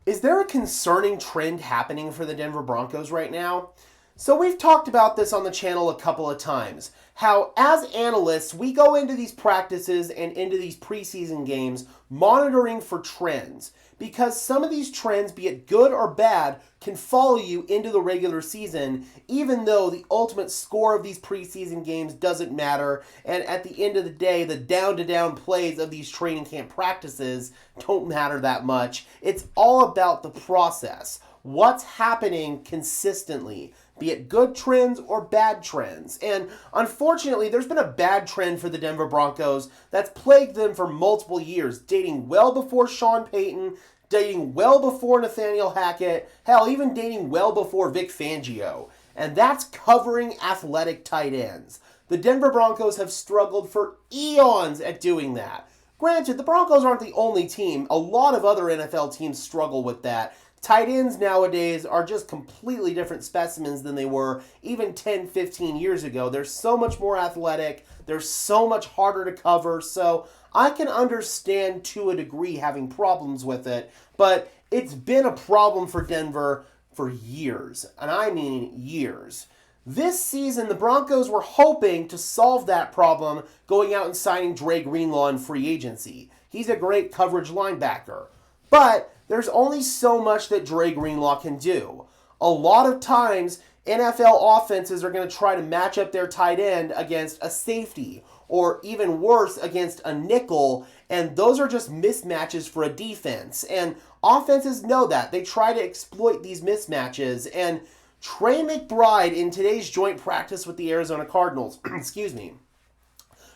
Is there a concerning trend happening for the Denver Broncos right now? So we've talked about this on the channel a couple of times. How as analysts, we go into these practices and into these preseason games monitoring for trends. Because some of these trends, be it good or bad, can follow you into the regular season, even though the ultimate score of these preseason games doesn't matter. And at the end of the day, the down-to-down plays of these training camp practices don't matter that much. It's all about the process. What's happening consistently, be it good trends or bad trends. And unfortunately, there's been a bad trend for the Denver Broncos that's plagued them for multiple years, dating well before Sean Payton, dating well before Nathaniel Hackett, hell, even dating well before Vic Fangio. And that's covering athletic tight ends. The Denver Broncos have struggled for eons at doing that. Granted, the Broncos aren't the only team. A lot of other NFL teams struggle with that. Tight ends nowadays are just completely different specimens than they were even 10, 15 years ago. They're so much more athletic. They're so much harder to cover. So I can understand to a degree having problems with it. But it's been a problem for Denver for years. And I mean years. This season, the Broncos were hoping to solve that problem going out and signing Dre Greenlaw in free agency. He's a great coverage linebacker. But there's only so much that Dre Greenlaw can do. A lot of times, NFL offenses are going to try to match up their tight end against a safety, or even worse, against a nickel, and those are just mismatches for a defense. And offenses know that. They try to exploit these mismatches, and Trey McBride in today's joint practice with the Arizona Cardinals, excuse me,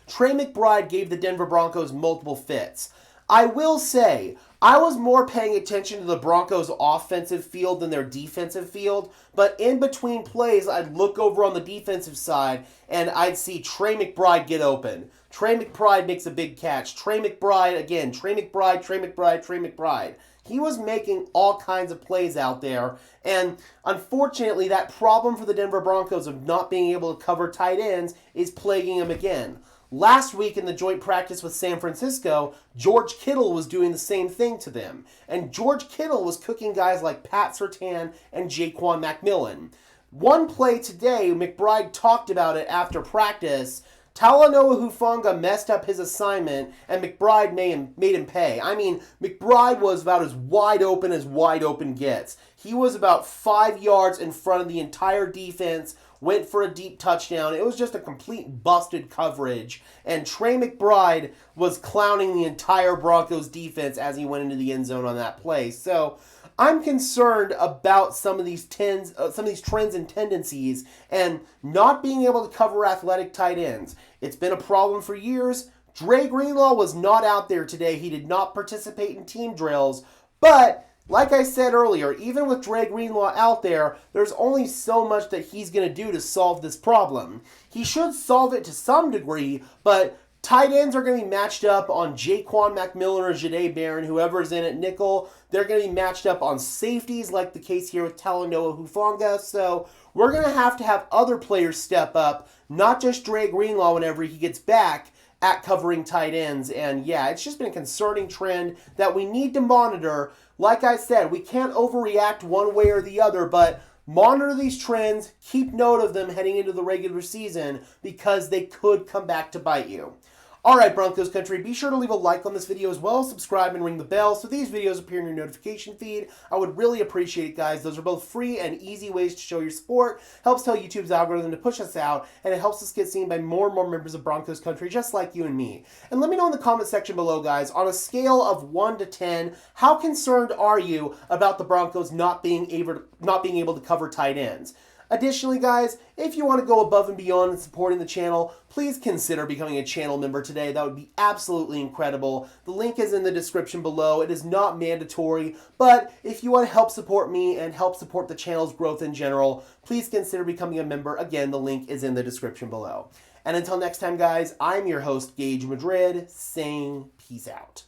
Trey McBride gave the Denver Broncos multiple fits. I will say, I was more paying attention to the Broncos' offensive field than their defensive field, but in between plays, I'd look over on the defensive side, and I'd see Trey McBride get open. Trey McBride makes a big catch. Trey McBride, again, Trey McBride, Trey McBride, Trey McBride. He was making all kinds of plays out there, and unfortunately, that problem for the Denver Broncos of not being able to cover tight ends is plaguing them again. Last week in the joint practice with San Francisco, George Kittle was doing the same thing to them. And George Kittle was cooking guys like Pat Surtain and Jaquan McMillan. One play today, McBride talked about it after practice. Talanoa Hufanga messed up his assignment, and McBride made him pay. I mean, McBride was about as wide open gets. He was about 5 yards in front of the entire defense, went for a deep touchdown. It was just a complete busted coverage, and Trey McBride was clowning the entire Broncos defense as he went into the end zone on that play. So I'm concerned about some of these trends and tendencies and not being able to cover athletic tight ends. It's been a problem for years. Dre Greenlaw was not out there today. He did not participate in team drills, but like I said earlier, even with Dre Greenlaw out there, there's only so much that he's going to do to solve this problem. He should solve it to some degree, but tight ends are going to be matched up on Jaquan McMillan or Jahdae Barron, whoever's in at nickel. They're going to be matched up on safeties, like the case here with Talanoa Hufanga. So we're going to have other players step up, not just Dre Greenlaw whenever he gets back at covering tight ends. And yeah, it's just been a concerning trend that we need to monitor. Like I said, we can't overreact one way or the other, but monitor these trends, keep note of them heading into the regular season because they could come back to bite you. Alright, Broncos country, be sure to leave a like on this video as well, subscribe and ring the bell so these videos appear in your notification feed. I would really appreciate it, guys. Those are both free and easy ways to show your support, helps tell YouTube's algorithm to push us out, and it helps us get seen by more and more members of Broncos country just like you and me. And let me know in the comment section below, guys, on a scale of 1 to 10, how concerned are you about the Broncos not being able to cover tight ends? Additionally, guys, if you want to go above and beyond in supporting the channel, please consider becoming a channel member today. That would be absolutely incredible. The link is in the description below. It is not mandatory, but if you want to help support me and help support the channel's growth in general, please consider becoming a member. Again, the link is in the description below. And until next time, guys, I'm your host, Gage Madrid, saying peace out.